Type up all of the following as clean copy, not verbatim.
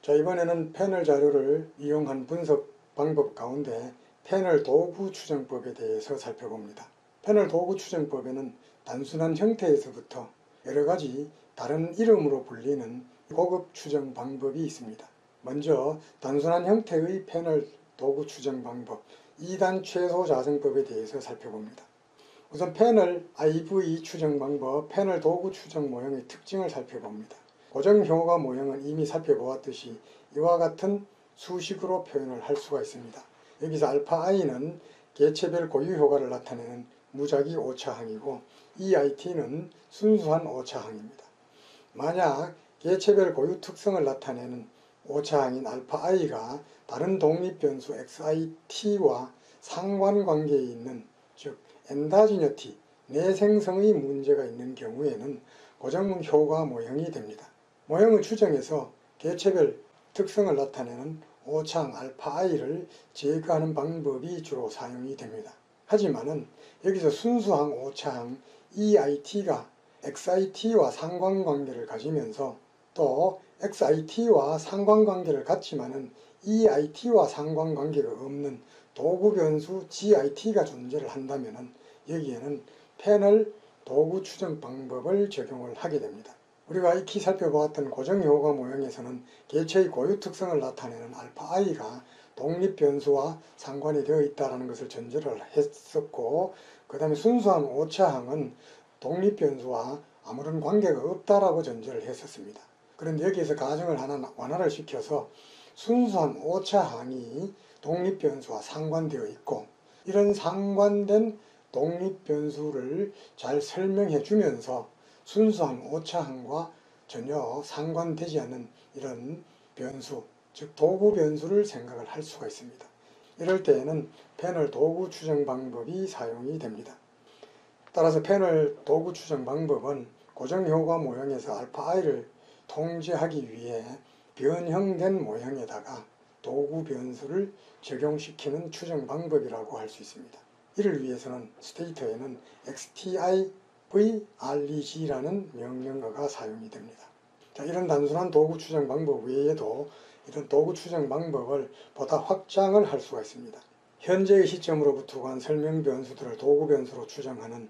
자, 이번에는 패널 자료를 이용한 분석 방법 가운데 패널 도구 추정법에 대해서 살펴봅니다. 패널 도구 추정법에는 단순한 형태에서부터 여러가지 다른 이름으로 불리는 고급 추정 방법이 있습니다. 먼저 단순한 형태의 패널 도구 추정 방법 2단 최소 자정법에 대해서 살펴봅니다. 우선 패널 IV 추정 방법, 패널 도구 추정 모형의 특징을 살펴봅니다. 고정 효과 모형은 이미 살펴보았듯이 이와 같은 수식으로 표현을 할 수가 있습니다. 여기서 알파 i는 개체별 고유 효과를 나타내는 무작위 오차항이고 EIT는 순수한 오차항입니다. 만약 개체별 고유 특성을 나타내는 오차항인 알파 i가 다른 독립변수 XIT와 상관관계에 있는, 즉 엔다지녀티, 내생성의 문제가 있는 경우에는 고정 효과 모형이 됩니다. 모형을 추정해서 개체별 특성을 나타내는 오차항 알파 i를 제거하는 방법이 주로 사용이 됩니다. 하지만은 여기서 순수한 오차항 EIT가 XIT와 상관관계를 가지면서 또 XIT와 상관관계를 갖지만은 EIT와 상관관계가 없는 도구 변수 GIT가 존재를 한다면은 여기에는 패널 도구 추정 방법을 적용을 하게 됩니다. 우리가 익히 살펴보았던 고정 효과 모형에서는 개체의 고유 특성을 나타내는 알파 i가 독립 변수와 상관이 되어 있다는 것을 전제를 했었고, 그 다음에 순수한 오차항은 독립 변수와 아무런 관계가 없다라고 전제를 했었습니다. 그런데 여기에서 가정을 하나 완화를 시켜서 순수한 오차항이 독립 변수와 상관되어 있고, 이런 상관된 독립 변수를 잘 설명해 주면서 순수한 오차항과 전혀 상관되지 않는 이런 변수, 즉 도구 변수를 생각을 할 수가 있습니다. 이럴 때에는 패널 도구 추정 방법이 사용이 됩니다. 따라서 패널 도구 추정 방법은 고정 효과 모형에서 알파 i를 통제하기 위해 변형된 모형에다가 도구 변수를 적용시키는 추정 방법이라고 할 수 있습니다. 이를 위해서는 스테이터에는 xtivreg라는 명령어가 사용이 됩니다. 자, 이런 단순한 도구 추정 방법 외에도 이런 도구 추정 방법을 보다 확장을 할 수가 있습니다. 현재의 시점으로부터 간 설명 변수들을 도구 변수로 추정하는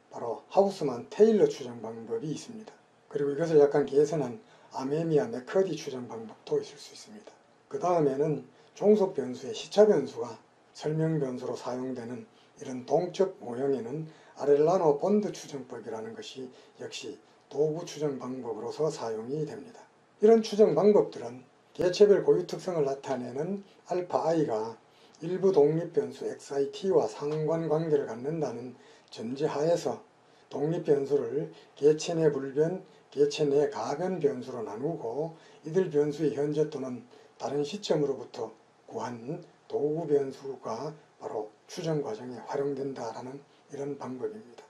바로 하우스만 테일러 추정 방법이 있습니다. 그리고 이것을 약간 개선한 아메미아 맥커디 추정 방법도 있을 수 있습니다. 그 다음에는 종속 변수의 시차 변수가 설명 변수로 사용되는 이런 동적 모형에는 아렐라노 본드 추정법이라는 것이 역시 도구 추정 방법으로서 사용이 됩니다. 이런 추정 방법들은 개체별 고유 특성을 나타내는 알파 i가 일부 독립 변수 XIT와 상관관계를 갖는다는 전제하에서 독립 변수를 개체 내 불변, 개체 내 가변 변수로 나누고 이들 변수의 현재 또는 다른 시점으로부터 구한 도구 변수가 바로 추정 과정에 활용된다라는 이런 방법입니다.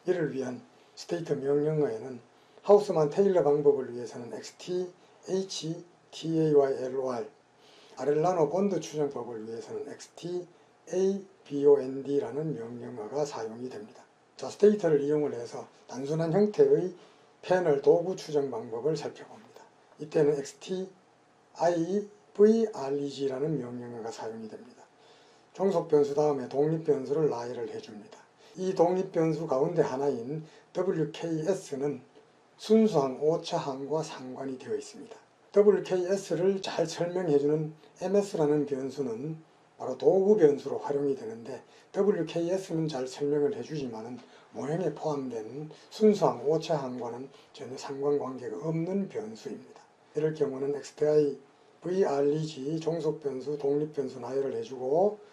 이를 위한 스테이트 명령어에는 하우스만 테일러 방법을 위해서는 XTHTAYLOR, 아렐라노 본드 추정법을 위해서는 XTABOND라는 명령어가 사용이 됩니다. 자, 스테이터를 이용을 해서 단순한 형태의 패널 도구 추정 방법을 살펴봅니다. 이때는 XTIVREG라는 명령어가 사용이 됩니다. 종속 변수 다음에 독립 변수를 나열을 해줍니다. 이 독립 변수 가운데 하나인 WKS는 순수한 오차항과 상관이 되어 있습니다. WKS를 잘 설명해주는 MS라는 변수는 바로 도구 변수로 활용이 되는데, WKS는 잘 설명을 해주지만은 모형에 포함된 순수한 오차항과는 전혀 상관관계가 없는 변수입니다. 이럴 경우는 XTIVREG 종속 변수, 독립 변수 나열을 해주고,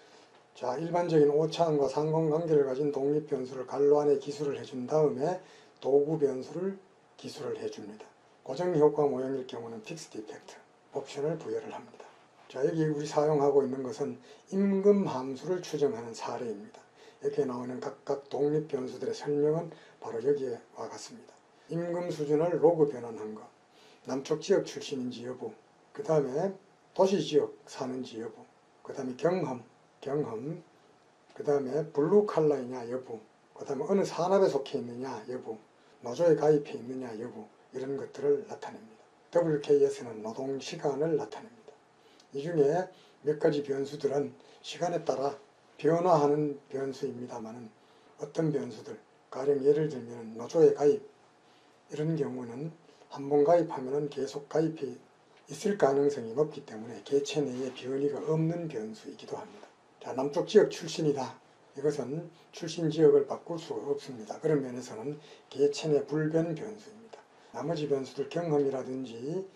자, 일반적인 오차항과 상관관계를 가진 독립 변수를 괄호 안에 기술을 해준 다음에 도구 변수를 기술을 해줍니다. 고정 효과 모형일 경우는 픽스드 이펙트 옵션을 부여를 합니다. 자, 여기 우리 사용하고 있는 것은 임금 함수를 추정하는 사례입니다. 이렇게 나오는 각각 독립 변수들의 설명은 바로 여기에 와 같습니다. 임금 수준을 로그 변환한 것, 남쪽 지역 출신인지 여부, 그 다음에 도시 지역 사는지 여부, 그 다음에 경험, 그 다음에 블루 칼라이냐 여부, 그 다음에 어느 산업에 속해 있느냐 여부, 노조에 가입해 있느냐 여부, 이런 것들을 나타냅니다. WKS는 노동시간을 나타냅니다. 이 중에 몇 가지 변수들은 시간에 따라 변화하는 변수입니다만 어떤 변수들, 가령 예를 들면 노조에 가입, 이런 경우는 한 번 가입하면 계속 가입이 있을 가능성이 높기 때문에 개체 내에 변이가 없는 변수이기도 합니다. 자, 남쪽 지역 출신이다. 이것은 출신 지역을 바꿀 수가 없습니다. 그런 면에서는 개체 내 불변 변수입니다. 나머지 변수들 경험이라든지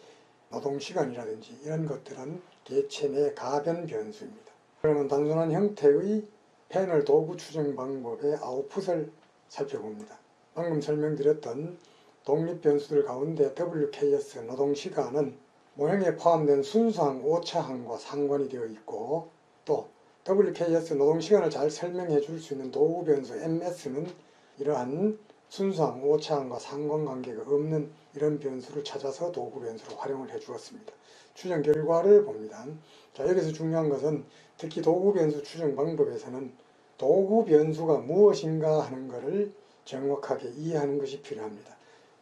노동시간이라든지 이런 것들은 개체 내 가변 변수입니다. 그러면 단순한 형태의 패널 도구 추정 방법의 아웃풋을 살펴봅니다. 방금 설명드렸던 독립 변수들 가운데 WKS 노동시간은 모형에 포함된 순수항 오차항과 상관이 되어 있고, 또 WKS 노동시간을 잘 설명해 줄 수 있는 도구 변수 MS는 이러한 순수항 오차항과 상관관계가 없는 이런 변수를 찾아서 도구 변수로 활용을 해 주었습니다. 추정 결과를 봅니다. 자, 여기서 중요한 것은 특히 도구 변수 추정 방법에서는 도구 변수가 무엇인가 하는 것을 정확하게 이해하는 것이 필요합니다.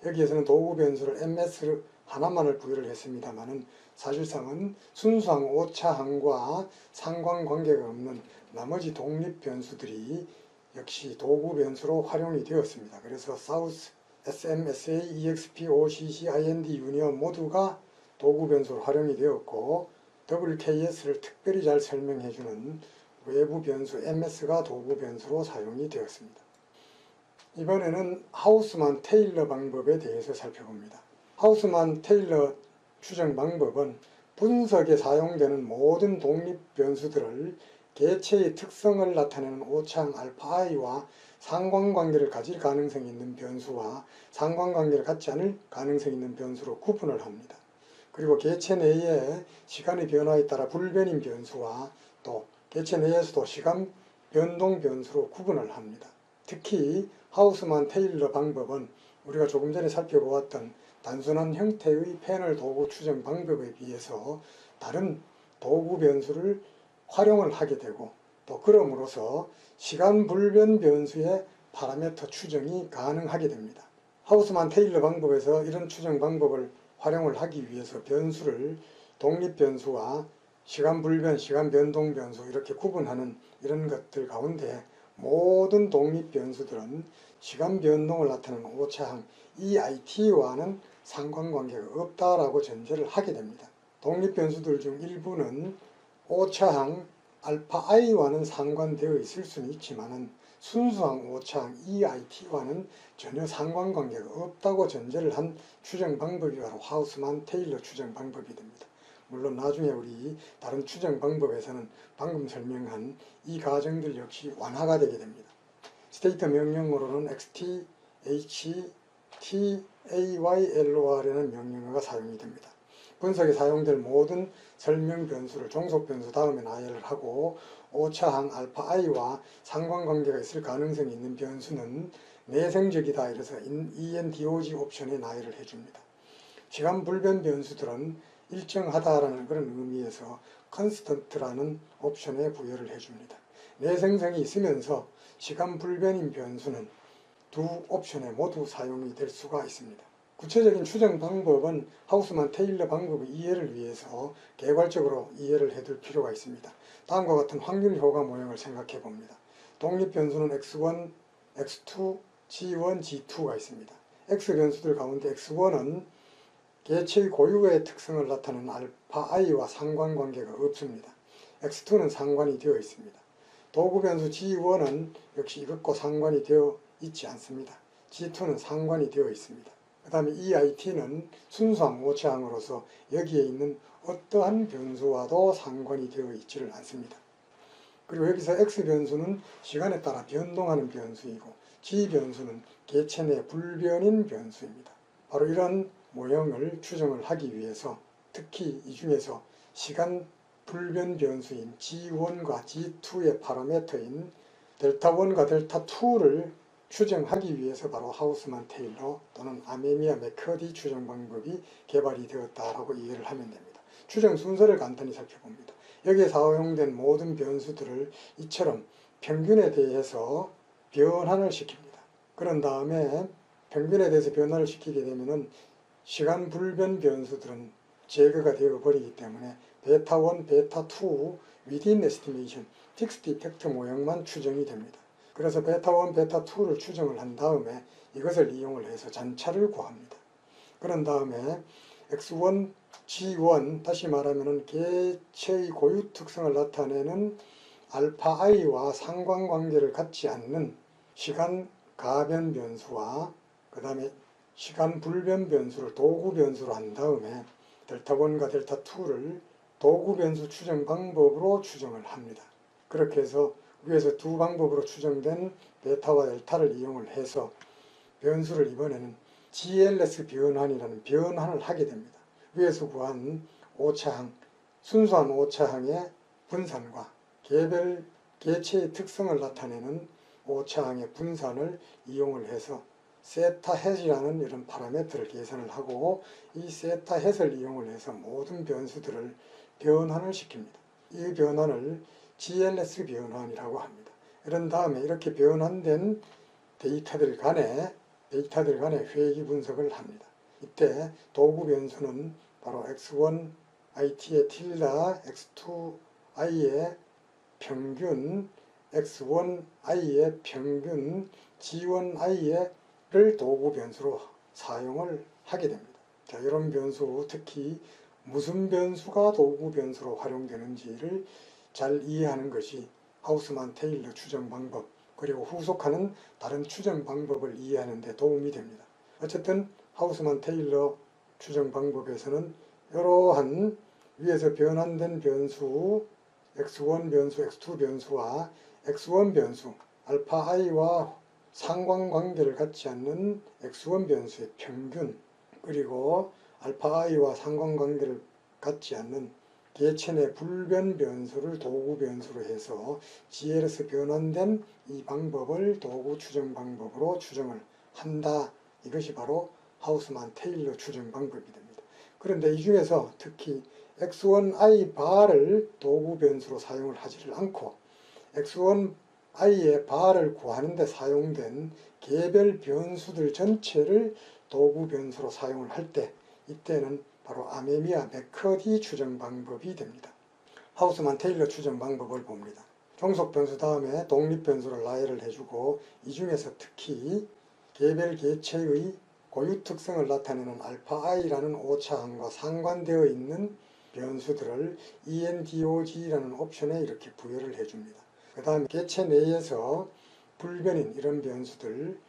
여기에서는 도구 변수를 MS 하나만을 부여를 했습니다만 사실상은 순수항 오차항과 상관관계가 없는 나머지 독립 변수들이 역시 도구 변수로 활용이 되었습니다. 그래서 South, SM, SA, EXP, OCC, IND, 유니온 모두가 도구 변수로 활용이 되었고, WKS를 특별히 잘 설명해주는 외부 변수 MS가 도구 변수로 사용이 되었습니다. 이번에는 하우스만 테일러 방법에 대해서 살펴봅니다. 하우스만 테일러 추정 방법은 분석에 사용되는 모든 독립 변수들을 개체의 특성을 나타내는 오차항 알파 i와 상관관계를 가질 가능성이 있는 변수와 상관관계를 갖지 않을 가능성이 있는 변수로 구분을 합니다. 그리고 개체 내의 시간의 변화에 따라 불변인 변수와 또 개체 내에서도 시간 변동 변수로 구분을 합니다. 특히 하우스만 테일러 방법은 우리가 조금 전에 살펴보았던 단순한 형태의 패널 도구 추정 방법에 비해서 다른 도구 변수를 활용을 하게 되고, 또 그럼으로써 시간 불변 변수의 파라미터 추정이 가능하게 됩니다. 하우스만 테일러 방법에서 이런 추정 방법을 활용을 하기 위해서 변수를 독립 변수와 시간 불변, 시간 변동 변수 이렇게 구분하는 이런 것들 가운데 모든 독립 변수들은 시간 변동을 나타내는 오차항 EIT와는 상관관계가 없다라고 전제를 하게 됩니다. 독립 변수들 중 일부는 오차항 알파 i와는 상관되어 있을 수는 있지만 순수항 오차항 EIT와는 전혀 상관관계가 없다고 전제를 한 추정 방법이 바로 하우스만 테일러 추정 방법이 됩니다. 물론 나중에 우리 다른 추정 방법에서는 방금 설명한 이 과정들 역시 완화가 되게 됩니다. 스테이트 명령어로는 XT, H, T, AYLOR이라는 명령어가 사용이 됩니다. 분석에 사용될 모든 설명 변수를 종속 변수 다음에 나열을 하고 오차항 알파 i와 상관관계가 있을 가능성이 있는 변수는 내생적이다 이래서 ENDOG 옵션에 나열을 해줍니다. 시간 불변 변수들은 일정하다라는 그런 의미에서 constant라는 옵션에 부여를 해줍니다. 내생성이 있으면서 시간 불변인 변수는 두 옵션에 모두 사용이 될 수가 있습니다. 구체적인 추정 방법은 하우스만 테일러 방법의 이해를 위해서 개괄적으로 이해를 해둘 필요가 있습니다. 다음과 같은 확률 효과 모형을 생각해 봅니다. 독립 변수는 x1, x2, g1, g2가 있습니다. x 변수들 가운데 x1은 개체의 고유의 특성을 나타내는 알파 i와 상관관계가 없습니다. x2는 상관이 되어 있습니다. 도구 변수 g1은 역시 이것과 상관이 되어 있지 않습니다. g2는 상관이 되어 있습니다. 그 다음에 EIT는 순수항 오차항으로서 여기에 있는 어떠한 변수와도 상관이 되어 있지를 않습니다. 그리고 여기서 X 변수는 시간에 따라 변동하는 변수이고 G 변수는 개체 내 불변인 변수입니다. 바로 이런 모형을 추정을 하기 위해서 특히 이 중에서 시간 불변 변수인 G1과 G2의 파라미터인 델타1과 델타2를 추정하기 위해서 바로 하우스만 테일러 또는 아메미아 맥커디 추정 방법이 개발이 되었다라고 이해를 하면 됩니다. 추정 순서를 간단히 살펴봅니다. 여기에 사용된 모든 변수들을 이처럼 평균에 대해서 변환을 시킵니다. 그런 다음에 평균에 대해서 변화를 시키게 되면은 시간 불변 변수들은 제거가 되어 버리기 때문에 베타 1, 베타 2 within estimation, fixed effect 모형만 추정이 됩니다. 그래서 베타 1, 베타 2를 추정을 한 다음에 이것을 이용을 해서 잔차를 구합니다. 그런 다음에 x1, g1, 다시 말하면 개체의 고유 특성을 나타내는 알파 i와 상관관계를 갖지 않는 시간 가변 변수와 그 다음에 시간 불변 변수를 도구 변수로 한 다음에 델타 1과 델타 2를 도구 변수 추정 방법으로 추정을 합니다. 그렇게 해서 위에서 두 방법으로 추정된 베타와 델타를 이용을 해서 변수를 이번에는 GLS 변환이라는 변환을 하게 됩니다. 위에서 구한 오차항, 순수한 오차항의 분산과 개별 개체의 특성을 나타내는 오차항의 분산을 이용을 해서 세타 햇이라는 이런 파라미터를 계산을 하고 이 세타 햇을 이용을 해서 모든 변수들을 변환을 시킵니다. 이 변환을 GLS 변환이라고 합니다. 이런 다음에 이렇게 변환된 데이터들 간의 회귀 분석을 합니다. 이때 도구 변수는 바로 x1 it의 틸다, x2 i의 평균, x1 i의 평균, g1 i를 도구 변수로 사용을 하게 됩니다. 자, 이런 변수, 특히 무슨 변수가 도구 변수로 활용되는지를 잘 이해하는 것이 하우스만 테일러 추정 방법, 그리고 후속하는 다른 추정 방법을 이해하는 데 도움이 됩니다. 어쨌든 하우스만 테일러 추정 방법에서는 이러한 위에서 변환된 변수 x1 변수, x2 변수와 x1 변수, 알파 i와 상관관계를 갖지 않는 x1 변수의 평균, 그리고 알파 i와 상관관계를 갖지 않는 개체 내 불변 변수를 도구 변수로 해서 GLS 변환된 이 방법을 도구 추정 방법으로 추정을 한다. 이것이 바로 하우스만 테일러 추정 방법이 됩니다. 그런데 이 중에서 특히 x1i 바를 도구 변수로 사용을 하지를 않고 x1i의 바를 구하는 데 사용된 개별 변수들 전체를 도구 변수로 사용을 할 때 이때는 바로 아메미아 맥커디 추정 방법이 됩니다. 하우스만 테일러 추정 방법을 봅니다. 종속 변수 다음에 독립 변수를 나열을 해주고 이 중에서 특히 개별 개체의 고유 특성을 나타내는 알파 i라는 오차항과 상관되어 있는 변수들을 ENDOG라는 옵션에 이렇게 부여를 해줍니다. 그 다음에 개체 내에서 불변인 이런 변수들,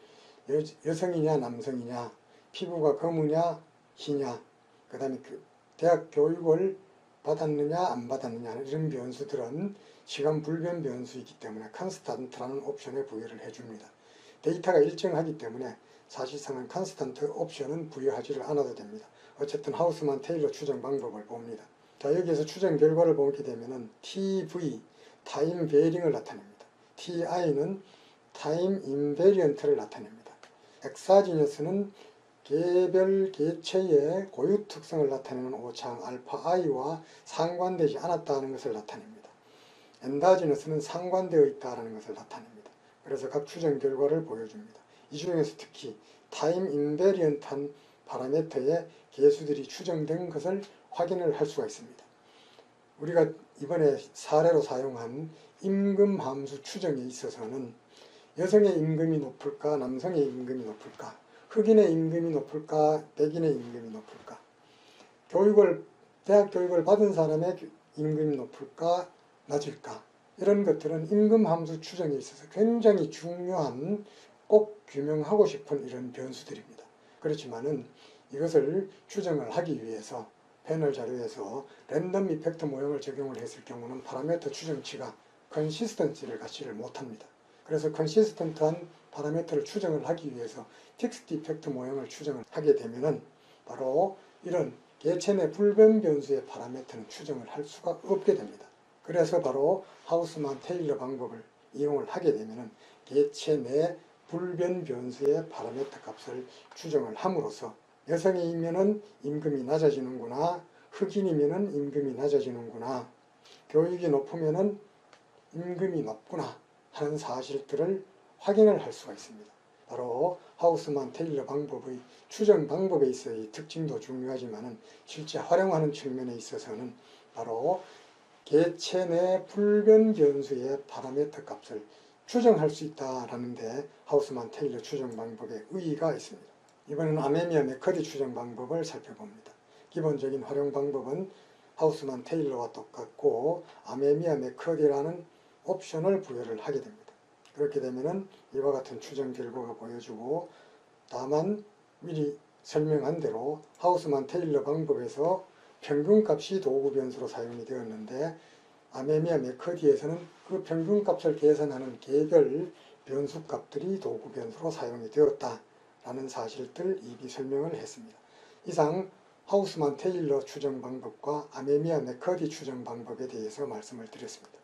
여성이냐 남성이냐, 피부가 검으냐 희냐, 그 다음에 대학 교육을 받았느냐 안 받았느냐 이런 변수들은 시간 불변 변수이기 때문에 컨스탄트라는 옵션에 부여를 해줍니다. 데이터가 일정하기 때문에 사실상은 컨스탄트 옵션은 부여하지를 않아도 됩니다. 어쨌든 하우스만 테일러 추정 방법을 봅니다. 자, 여기에서 추정 결과를 보게 되면은 TV, 타임 베리링을 나타냅니다. TI는 타임 인베리언트를 나타냅니다. 엑사지너스는 개별 개체의 고유 특성을 나타내는 오차항 알파 i와 상관되지 않았다는 것을 나타냅니다. 엔다지너스는 상관되어 있다는 것을 나타냅니다. 그래서 각 추정 결과를 보여줍니다. 이 중에서 특히 타임 인베리언트한 파라미터의 개수들이 추정된 것을 확인을 할 수가 있습니다. 우리가 이번에 사례로 사용한 임금 함수 추정에 있어서는 여성의 임금이 높을까 남성의 임금이 높을까, 흑인의 임금이 높을까 백인의 임금이 높을까, 대학 교육을 받은 사람의 임금이 높을까 낮을까, 이런 것들은 임금 함수 추정에 있어서 굉장히 중요한 꼭 규명하고 싶은 이런 변수들입니다. 그렇지만은 이것을 추정을 하기 위해서 패널 자료에서 랜덤 이펙트 모형을 적용을 했을 경우는 파라미터 추정치가 컨시스턴시를 갖지를 못합니다. 그래서 컨시스턴트한 파라미터를 추정을 하기 위해서 픽스드 이펙트 모형을 추정을 하게 되면은 바로 이런 개체 내 불변 변수의 파라미터는 추정을 할 수가 없게 됩니다. 그래서 바로 하우스만 테일러 방법을 이용을 하게 되면은 개체 내 불변 변수의 파라미터 값을 추정을 함으로써 여성이면은 임금이 낮아지는구나, 흑인이면은 임금이 낮아지는구나, 교육이 높으면은 임금이 높구나 하는 사실들을 확인을 할 수가 있습니다. 바로 하우스만 테일러 방법의 추정 방법에 있어의 특징도 중요하지만 실제 활용하는 측면에 있어서는 바로 개체 내 불변 변수의 파라미터 값을 추정할 수 있다라는 데 하우스만 테일러 추정 방법의 의의가 있습니다. 이번에는 아메미아 메커디 추정 방법을 살펴봅니다. 기본적인 활용 방법은 하우스만 테일러와 똑같고 아메미아 메커디라는 옵션을 부여를 하게 됩니다. 그렇게 되면은 이와 같은 추정 결과가 보여주고, 다만 미리 설명한 대로 하우스만 테일러 방법에서 평균값이 도구 변수로 사용이 되었는데 아메미아 메커디에서는 그 평균값을 계산하는 개별 변수값들이 도구 변수로 사용이 되었다라는 사실들 이비 설명을 했습니다. 이상 하우스만 테일러 추정 방법과 아메미아 메커디 추정 방법에 대해서 말씀을 드렸습니다.